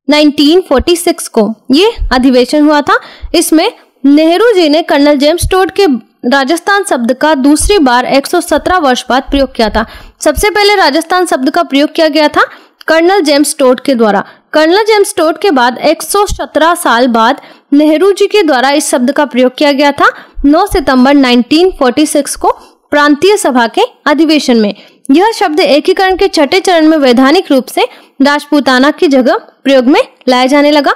Speaker 1: 1946 को। ये अधिवेशन हुआ था। इसमें नेहरू जी ने कर्नल जेम्स टोड के राजस्थान शब्द का दूसरी बार 117 वर्ष बाद प्रयोग किया था। सबसे पहले राजस्थान शब्द का प्रयोग किया गया था कर्नल जेम्स टोड के द्वारा। कर्नल जेम्स टोड के बाद 117 साल बाद नेहरू जी के द्वारा इस शब्द का प्रयोग किया गया था 9 सितंबर 1946 को प्रांतीय सभा के अधिवेशन में। यह शब्द एकीकरण के छठे चरण में वैधानिक रूप से राजपूताना की जगह प्रयोग में लाया जाने लगा।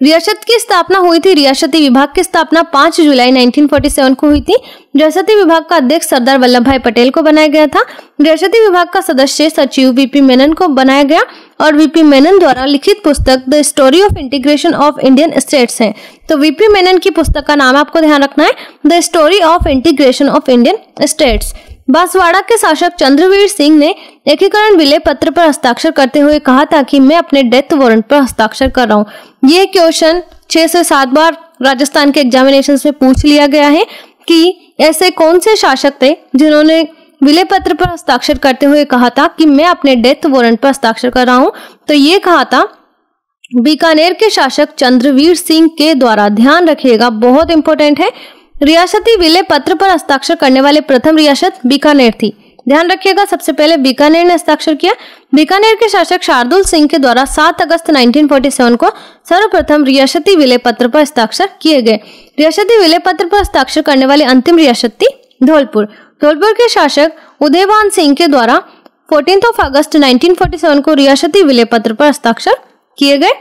Speaker 1: रियासत की स्थापना हुई थी। रियासती विभाग की स्थापना 5 जुलाई 1947 को हुई थी। रियासती विभाग का अध्यक्ष सरदार वल्लभ भाई पटेल को बनाया गया था। रियासती विभाग का सदस्य सचिव वीपी मेनन को बनाया गया और वीपी मेनन द्वारा लिखित पुस्तक the story of integration of Indian states है। तो वीपी मेनन की पुस्तक का नाम आपको ध्यान रखना है, the story of integration of Indian states. Banswara के शासक चंद्रवीर सिंह ने एकीकरण विलय पत्र पर हस्ताक्षर करते हुए कहा था कि मैं अपने डेथ वारंट पर हस्ताक्षर कर रहा हूँ। ये क्वेश्चन 6 से 7 बार राजस्थान के एग्जामिनेशन में पूछ लिया गया है। कि ऐसे कौन से शासक थे जिन्होंने विलय पत्र पर हस्ताक्षर करते हुए कहा था कि मैं अपने डेथ वारंट पर हस्ताक्षर कर रहा हूं। तो ये कहा था बीकानेर के शासक चंद्रवीर सिंह के द्वारा। ध्यान रखिएगा, बहुत इंपॉर्टेंट है। रियासती विलय पत्र पर हस्ताक्षर करने वाले प्रथम रियासत बीकानेर थी। ध्यान रखिएगा, सबसे पहले बीकानेर ने हस्ताक्षर किया। बीकानेर के शासक शार्दुल सिंह के द्वारा 7 अगस्त 1947 को सर्वप्रथम रियासती विलय पत्र पर हस्ताक्षर किए गए। रियासती विलय पत्र पर हस्ताक्षर करने वाली अंतिम रियासत थी धौलपुर। धौलपुर के शासक उदयभान सिंह के द्वारा 14 अगस्त 1947 को रियासती विलय पत्र पर हस्ताक्षर किए गए।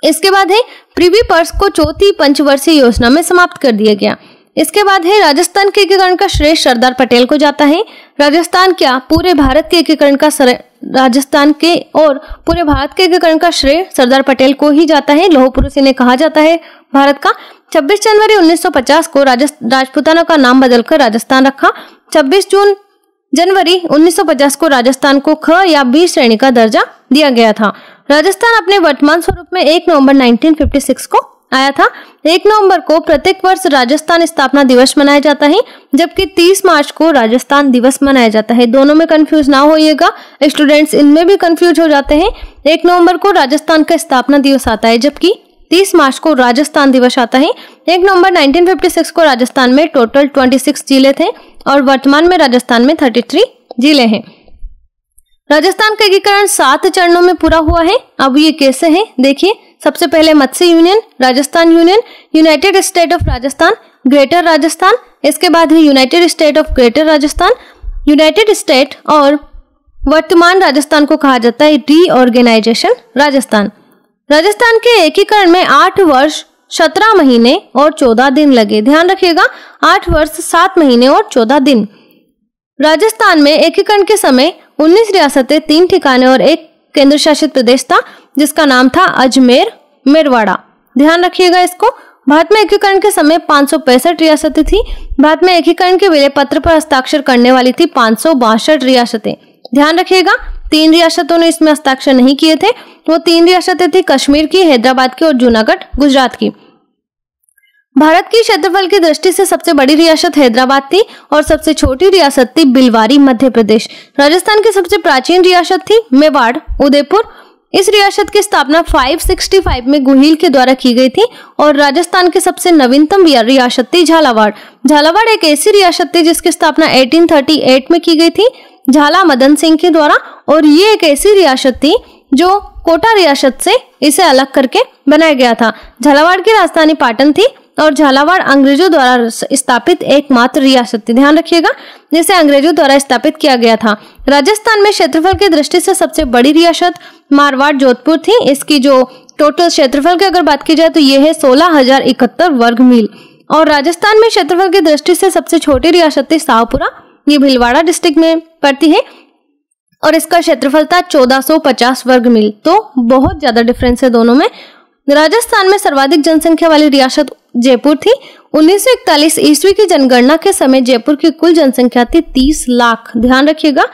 Speaker 1: इसके बाद है प्रिवी पर्स को चौथी पंचवर्षीय योजना में समाप्त कर दिया गया। इसके बाद है राजस्थान के एकीकरण का श्रेय सरदार पटेल को जाता है। राजस्थान क्या पूरे भारत के एकीकरण का राजस्थान के और पूरे भारत के एकीकरण का श्रेय सरदार पटेल को ही जाता है। लौह पुरुष इन्हें कहा जाता है भारत का। 26 जनवरी 1950 को राजपूताना का नाम बदलकर राजस्थान रखा। 26 जनवरी 1950 को राजस्थान को ख या बी श्रेणी का दर्जा दिया गया था। राजस्थान अपने वर्तमान स्वरूप में 1 नवंबर 1956 को आया था। 1 नवंबर को प्रत्येक वर्ष राजस्थान स्थापना दिवस मनाया जाता है, जबकि 30 मार्च को राजस्थान दिवस मनाया जाता है। दोनों में कंफ्यूज ना होइएगा, स्टूडेंट्स इनमें भी कंफ्यूज हो जाते हैं। 1 नवंबर को राजस्थान का स्थापना दिवस आता है, जबकि 30 मार्च को राजस्थान दिवस आता है। 1 नवंबर 1956 को राजस्थान में टोटल 26 जिले थे और वर्तमान में राजस्थान में 33 जिले हैं। राजस्थान का एकीकरण 7 चरणों में पूरा हुआ है। अब ये कैसे है देखिए। सबसे पहले Matsya union, Rajasthan union, united state of Rajasthan, greater Rajasthan. इसके बाद है united state of greater Rajasthan, united state, और वर्तमान राजस्थान को कहा जाता है रीऑर्गेनाइजेशन राजस्थान। राजस्थान के एकीकरण में 8 वर्ष 17 महीने और 14 दिन लगे। ध्यान रखिएगा, 8 वर्ष 7 महीने और 14 दिन। राजस्थान में एकीकरण के समय 19 रियासतें, 3 ठिकाने और 1 केंद्र शासित प्रदेश था, जिसका नाम था अजमेर मेरवाड़ा। ध्यान रखिएगा इसको। भारत में एकीकरण के समय 565 रियासतें थी। भारत में एकीकरण के विलय पत्र पर हस्ताक्षर करने वाली थी 562 रियासतें। ध्यान रखिएगा, 3 रियासतों ने इसमें हस्ताक्षर नहीं किए थे। वो 3 रियासतें थी कश्मीर की, हैदराबाद की और जूनागढ़ गुजरात की। भारत की क्षेत्रफल की दृष्टि से सबसे बड़ी रियासत हैदराबाद थी और सबसे छोटी रियासत थी भिलवाड़ी मध्य प्रदेश। राजस्थान की सबसे प्राचीन रियासत थी मेवाड़ उदयपुर। इस रियासत की स्थापना 565 में गुहिल के द्वारा की गई थी और राजस्थान की सबसे नवीनतम रियासत थी झालावाड़। झालावाड़ एक ऐसी रियासत थी जिसकी स्थापना 1838 में की गई थी झाला मदन सिंह के द्वारा, और ये एक ऐसी रियासत थी जो कोटा रियासत से इसे अलग करके बनाया गया था। झालावाड़ की राजधानी पाटन थी और झालावाड़ अंग्रेजों द्वारा स्थापित एकमात्र रियासत थी। ध्यान रखिएगा, जिसे अंग्रेजों द्वारा स्थापित किया गया था। राजस्थान में क्षेत्रफल की दृष्टि से सबसे बड़ी रियासत मारवाड़ जोधपुर थी। इसकी जो टोटल क्षेत्रफल की अगर बात की जाए तो ये है 16,071 वर्ग मील। और राजस्थान में क्षेत्रफल की दृष्टि से सबसे छोटी रियासत थी शाहपुरा। ये भीलवाड़ा डिस्ट्रिक्ट में पड़ती है और इसका क्षेत्रफल था 1450 वर्ग मील। तो बहुत ज्यादा डिफरेंस है दोनों में। राजस्थान में सर्वाधिक जनसंख्या वाली रियासत जयपुर थी। 1941 ईस्वी की जनगणना के समय जयपुर की कुल जनसंख्या थी 30 लाख। ध्यान रखिएगा,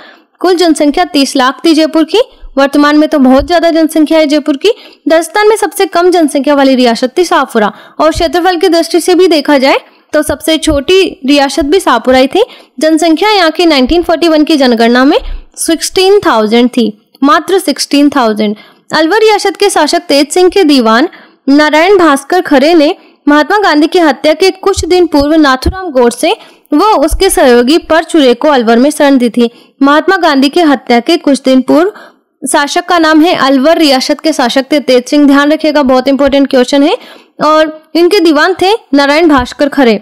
Speaker 1: कुल जनसंख्या 30 लाख थी जयपुर की। वर्तमान में तो बहुत ज्यादा जनसंख्या है जयपुर की। राजस्थान में सबसे कम जनसंख्या वाली रियासत थी शाहपुरा, और क्षेत्रफल की दृष्टि से भी देखा जाए तो सबसे छोटी रियासत भी शाहपुरा ही थी। जनसंख्या यहाँ की 1941 की जनगणना में 16,000 थी, मात्र 16,000। अलवर रियासत के शासक तेज सिंह के दीवान नारायण भास्कर खरे ने महात्मा गांधी की हत्या के कुछ दिन पूर्व नाथूराम गोडसे व उसके सहयोगी परचूरे को अलवर में शरण दी थी। महात्मा गांधी की हत्या के कुछ दिन पूर्व शासक का नाम है अलवर रियासत के शासक थे तेज सिंह। ध्यान रखिएगा, बहुत इंपॉर्टेंट क्वेश्चन है। और इनके दीवान थे नारायण भास्कर खरे,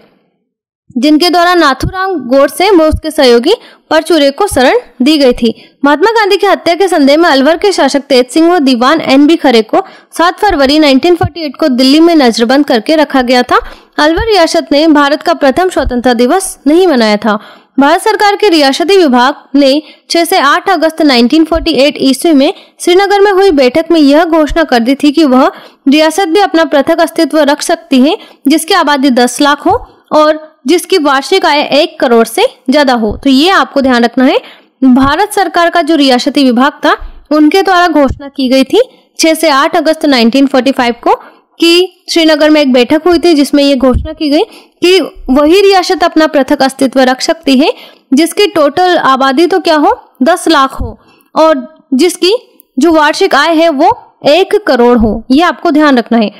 Speaker 1: जिनके द्वारा नाथूराम गोडसे व उसके सहयोगी परचूरे को शरण दी गई थी। महात्मा गांधी की हत्या के संदेह में अलवर के शासक तेज सिंह व दीवान NB खरे को 7 फरवरी 1948 को दिल्ली में नजरबंद करके रखा गया था। अलवर रियासत ने भारत का प्रथम स्वतंत्रता दिवस नहीं मनाया था। भारत सरकार के रियासती विभाग ने 6 से 8 अगस्त 1948 ईस्वी में श्रीनगर में हुई बैठक में यह घोषणा कर दी थी कि वह रियासत भी अपना पृथक अस्तित्व रख सकती है, जिसकी आबादी 10 लाख हो और जिसकी वार्षिक आय 1 करोड़ से ज्यादा हो। तो ये आपको ध्यान रखना है। भारत सरकार का जो रियासती विभाग था उनके द्वारा घोषणा की गई थी 6 से 8 अगस्त 1945 को कि श्रीनगर में एक बैठक हुई थी जिसमें ये घोषणा की गई कि वही रियासत अपना पृथक अस्तित्व रख सकती है जिसकी टोटल आबादी तो क्या हो 10 लाख हो और जिसकी जो वार्षिक आय है वो 1 करोड़ हो। ये आपको ध्यान रखना है।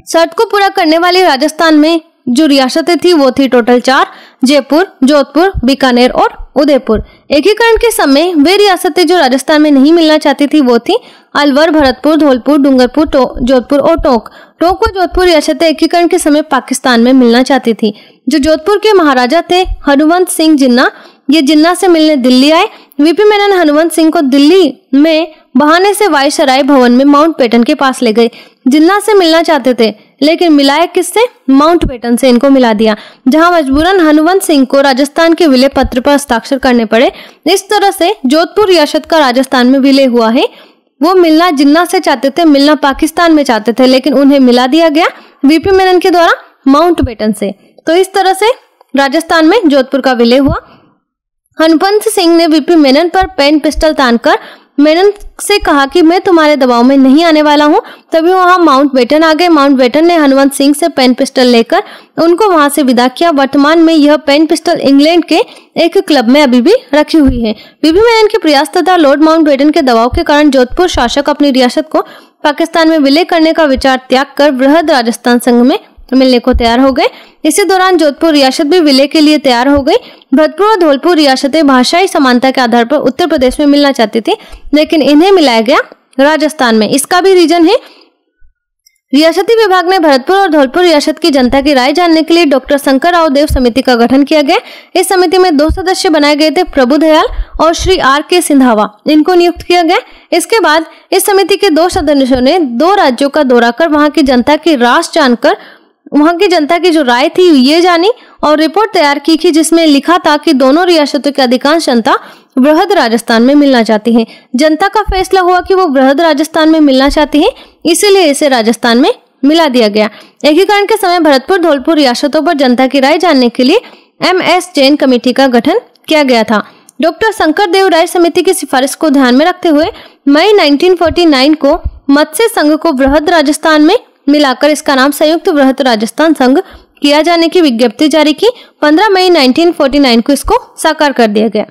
Speaker 1: शर्त को पूरा करने वाली राजस्थान में जो रियासतें थी वो थी टोटल 4, जयपुर, जोधपुर, बीकानेर और उदयपुर। एकीकरण के समय वे रियासतें जो राजस्थान में नहीं मिलना चाहती थी वो थी अलवर, भरतपुर, धौलपुर, डूंगरपुर, जोधपुर और टोंक। टोंक और जोधपुर रियासतें एकीकरण के समय पाकिस्तान में मिलना चाहती थी। जो जोधपुर के महाराजा थे हनुमंत सिंह जिन्ना, ये जिन्ना से मिलने दिल्ली आए। वीपी मेनन हनुमंत सिंह को दिल्ली में बहाने से वायसराय भवन में माउंटबेटन के पास ले गए। जिन्ना से मिलना चाहते थे लेकिन मिलाया किससे? माउंटबेटन से इनको मिला दिया, जहां मजबूरन हनुमंत सिंह को राजस्थान के विलय पत्र पर हस्ताक्षर करने पड़े। इस तरह से जोधपुर रियासत का राजस्थान में विलय हुआ है। वो मिलना जिन्ना से चाहते थे, मिलना पाकिस्तान में चाहते थे, लेकिन उन्हें मिला दिया गया वीपी मेनन के द्वारा माउंटबेटन से। तो इस तरह से राजस्थान में जोधपुर का विलय हुआ। हनुमंत सिंह ने वीपी मेनन पर पेन पिस्टल तानकर मेनन से कहा कि मैं तुम्हारे दबाव में नहीं आने वाला हूं। तभी वहां माउंटबेटन आ गए। माउंटबेटन ने हनुमंत सिंह से पेन पिस्टल लेकर उनको वहां से विदा किया। वर्तमान में यह पेन पिस्टल इंग्लैंड के एक क्लब में अभी भी रखी हुई है। वीपी मेनन के प्रयास तथा लॉर्ड माउंटबेटन के दबाव के कारण जोधपुर शासक अपनी रियासत को पाकिस्तान में विलय करने का विचार त्याग कर वृहद राजस्थान संघ में मिलने को तैयार हो गए। इसी दौरान जोधपुर रियासत भी विलय के लिए तैयार हो गई। भरतपुर और धौलपुर रियासतें भाषाई समानता के आधार पर उत्तर प्रदेश में मिलना चाहती थी, लेकिन इन्हें मिलाया गया राजस्थान में। इसका भी रीजन है, रियासती विभाग ने भरतपुर और धौलपुर रियासत की जनता की राय जानने के लिए डॉक्टर शंकर राव देव समिति का गठन किया गया। इस समिति में 2 सदस्य बनाए गए थे, प्रभु दयाल और श्री R.K. सिंधावा, इनको नियुक्त किया गया। इसके बाद इस समिति के 2 सदस्यों ने 2 राज्यों का दौरा कर वहां की जनता की राय जानकर वहां की जनता की जो राय थी ये जानी और रिपोर्ट तैयार की जिसमें लिखा था कि दोनों रियासतों की अधिकांश जनता वृहद राजस्थान में मिलना चाहती है। जनता का फैसला हुआ कि वो वृहद राजस्थान में मिलना चाहती है, इसीलिए इसे राजस्थान में मिला दिया गया। एकीकरण के समय भरतपुर धौलपुर रियासतों पर जनता की राय जानने के लिए MS जैन कमेटी का गठन किया गया था। डॉक्टर शंकर देव राय समिति की सिफारिश को ध्यान में रखते हुए मई 1949 को मत्स्य संघ को वृहद राजस्थान में मिलाकर इसका नाम संयुक्त वृहद राजस्थान संघ किया जाने की विज्ञप्ति जारी की। 15 मई 1949 को इसको साकार कर दिया गया।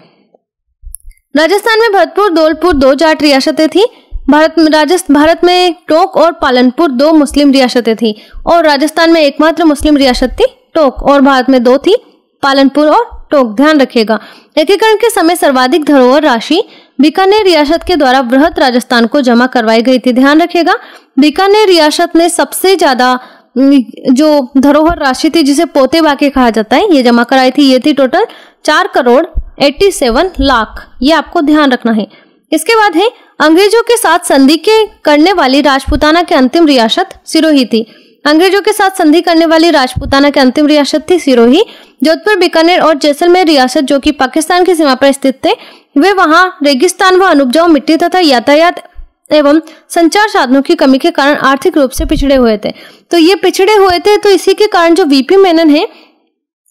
Speaker 1: राजस्थान में भरतपुर धौलपुर 2 जाट रियासतें थी। भारत में टोंक और पालनपुर 2 मुस्लिम रियासतें थी और राजस्थान में एकमात्र मुस्लिम रियासत थी टोंक और भारत में 2 थी, पालनपुर और टोंक। ध्यान रखिएगा। एकीकरण के समय सर्वाधिक धरोहर राशि बीकानेर रियासत के द्वारा वृहद राजस्थान को जमा करवाई गई थी। ध्यान रखिएगा, बीकानेर रियासत ने सबसे ज्यादा जो धरोहर राशि थी जिसे पोते बाकी कहा जाता है ये जमा कराई थी। ये थी टोटल 4 करोड़ 87 लाख। ये आपको ध्यान रखना है। इसके बाद है अंग्रेजों के साथ संधि के करने वाली राजपूताना की अंतिम रियासत सिरोही थी। अंग्रेजों के साथ संधि करने वाली राजपूताना की अंतिम रियासत थी सिरोही। जोधपुर, बीकानेर और जैसलमेर रियासत जो कि पाकिस्तान की सीमा पर स्थित थे, वे वहां रेगिस्तान व अनुपजाऊ मिट्टी तथा यातायात एवं संचार साधनों की कमी के कारण आर्थिक रूप से पिछड़े हुए थे। तो ये पिछड़े हुए थे, तो इसी के कारण जो वीपी मेनन है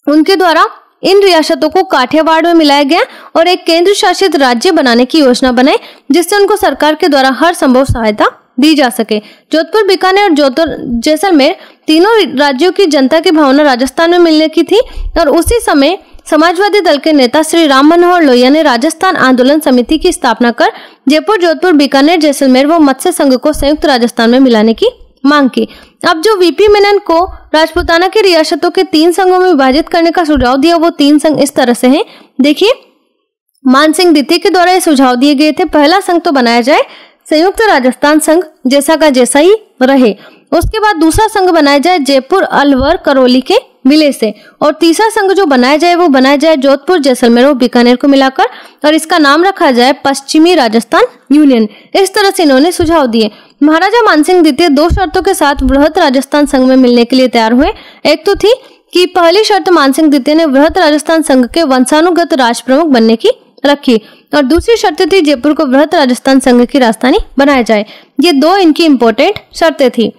Speaker 1: उनके द्वारा इन रियासतों को काठियावाड़ में मिलाया गया और एक केंद्र शासित राज्य बनाने की योजना बनाई जिससे उनको सरकार के द्वारा हर संभव सहायता दी जा सके। जोधपुर, बीकानेर और जैसलमेर तीनों राज्यों की जनता की भावना राजस्थान में मिलने की थी और उसी समय समाजवादी दल के नेता श्री राम मनोहर लोहिया ने राजस्थान आंदोलन समिति की स्थापना कर जयपुर, जोधपुर, बीकानेर, जैसलमेर व मत्स्य संघ को संयुक्त राजस्थान में मिलाने की मांग की। अब जो वीपी मेनन को राजपूताना की रियासतों के 3 संघों में विभाजित करने का सुझाव दिया वो 3 संघ इस तरह से हैं। देखिए, मानसिंह द्वितीय के द्वारा ये सुझाव दिए गए थे। पहला संघ तो बनाया जाए संयुक्त राजस्थान संघ, जैसा का जैसा ही रहे। उसके बाद दूसरा संघ बनाया जाए जयपुर, अलवर, करौली के विलय से और तीसरा संघ जो बनाया जाए वो बनाया जाए जोधपुर, जैसलमेर और बीकानेर को मिलाकर और इसका नाम रखा जाए पश्चिमी राजस्थान यूनियन। इस तरह से इन्होंने सुझाव दिए। महाराजा मानसिंह द्वितीय 2 शर्तों के साथ वृहद राजस्थान संघ में मिलने के लिए तैयार हुए। एक तो थी कि पहली शर्त मानसिंह द्वितीय ने वृहद राजस्थान संघ के वंशानुगत राज प्रमुख बनने की रखी और दूसरी शर्त थी जयपुर को वृहद राजस्थान संघ की राजधानी बनाया जाए। ये 2 इनकी इंपॉर्टेंट शर्तें थी।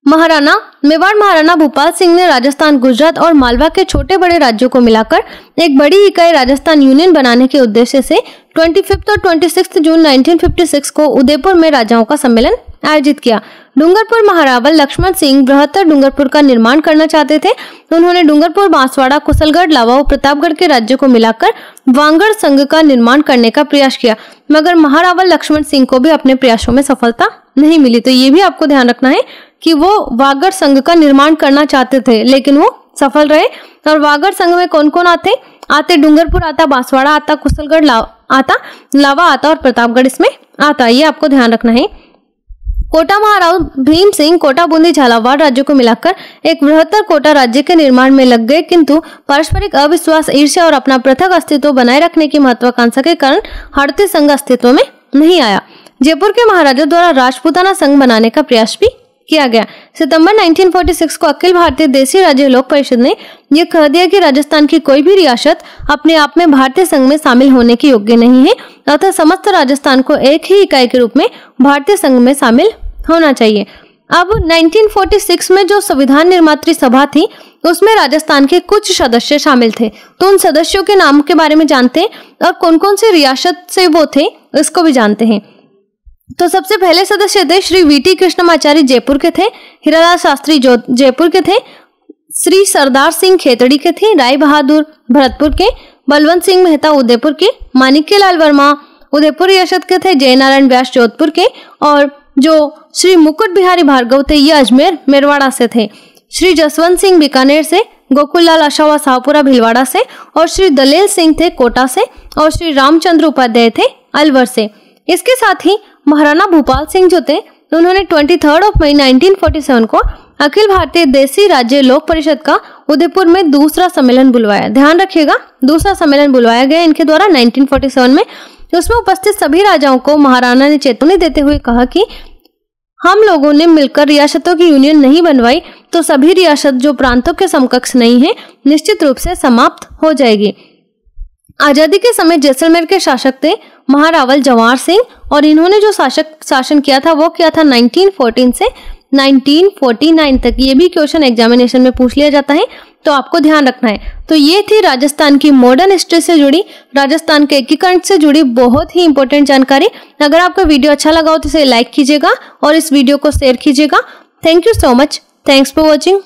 Speaker 1: मेवाड़ महाराणा भूपाल सिंह ने राजस्थान, गुजरात और मालवा के छोटे बड़े राज्यों को मिलाकर एक बड़ी इकाई राजस्थान यूनियन बनाने के उद्देश्य से 25 और 26 जून 1956 को उदयपुर में राजाओं का सम्मेलन आयोजित किया। डूंगरपुर महारावल लक्ष्मण सिंह बृहत्तर डूंगरपुर का निर्माण करना चाहते थे। उन्होंने डूंगरपुर, बांसवाड़ा, कुशलगढ़, लावा और प्रतापगढ़ के राज्यों को मिलाकर वागड़ संघ का निर्माण करने का प्रयास किया, मगर महारावल लक्ष्मण सिंह को भी अपने प्रयासों में सफलता नहीं मिली। तो ये भी आपको ध्यान रखना है कि वो वागड़ संघ का निर्माण करना चाहते थे, लेकिन वो सफल रहे। और वागड़ संघ में कौन कौन आते डूंगरपुर आता, बांसवाड़ा आता, कुशलगढ़ आता, लावा आता और प्रतापगढ़ इसमें आता। ये आपको ध्यान रखना है। कोटा महाराव भीम सिंह कोटा, बूंदी, झालावाड़ राज्यों को मिलाकर एक बृहत्तर कोटा राज्य के निर्माण में लग गए, किंतु पारस्परिक अविश्वास, ईर्ष्या और अपना पृथक अस्तित्व बनाए रखने की महत्वाकांक्षा के कारण हड़ती संघ अस्तित्व में नहीं आया। जयपुर के महाराजा द्वारा राजपूताना संघ बनाने का प्रयास भी किया गया। सितंबर 1946 को अखिल भारतीय देसी राज्य लोक परिषद ने यह कह दिया कि राजस्थान की कोई भी रियासत अपने आप में भारतीय संघ में शामिल होने के योग्य नहीं है, अतः समस्त राजस्थान को एक ही इकाई के रूप में भारतीय संघ में शामिल होना चाहिए। अब 1946 में जो संविधान निर्मात्री सभा थी उसमें राजस्थान के कुछ सदस्य शामिल थे, तो उन सदस्यों के नाम के बारे में जानते हैं और कौन कौन से रियासत से वो थे इसको भी जानते हैं। तो सबसे पहले सदस्य थे श्री वीटी कृष्णमाचारी जयपुर के थे, हीरालाल शास्त्री जयपुर के थे, श्री सरदार सिंह खेतड़ी के थे, राय बहादुर भरतपुर के, बलवंत सिंह मेहता उदयपुर के, माणिक्यलाल वर्मा उदयपुर रियासत के थे, जयनारायण व्यास जोधपुर के, और जो श्री मुकुट बिहारी भार्गव थे ये अजमेर मेरवाड़ा से थे, श्री जसवंत सिंह बीकानेर से, गोकुल लाल अशावा शाहपुरा भीलवाड़ा से, और श्री दलेल सिंह थे कोटा से, और श्री रामचंद्र उपाध्याय थे अलवर से। इसके साथ ही महाराणा भूपाल सिंह जो थे उन्होंने 23 मई 1947 को अखिल भारतीय देसी राज्य लोक परिषद का उदयपुर में दूसरा सम्मेलन बुलवाया। ध्यान रखिएगा, दूसरा सम्मेलन बुलवाया गया इनके द्वारा 1947 में। उसमें उपस्थित सभी राजाओं को महाराणा ने चेतावनी देते हुए कहा कि हम लोगों ने मिलकर रियासतों की यूनियन नहीं बनवाई तो सभी रियासत जो प्रांतों के समकक्ष नहीं है निश्चित रूप से समाप्त हो जाएगी। आजादी के समय जैसलमेर के शासक थे महारावल जवाहर सिंह, और इन्होंने जो शासन किया था वो किया था 1914 से 1949 तक। ये भी क्वेश्चन एग्जामिनेशन में पूछ लिया जाता है, तो आपको ध्यान रखना है। तो ये थी राजस्थान की मॉडर्न हिस्ट्री से जुड़ी, राजस्थान के एकीकरण से जुड़ी बहुत ही इंपॉर्टेंट जानकारी। अगर आपको वीडियो अच्छा लगा हो तो इसे लाइक कीजिएगा और इस वीडियो को शेयर कीजिएगा। Thank you so much. Thanks for watching.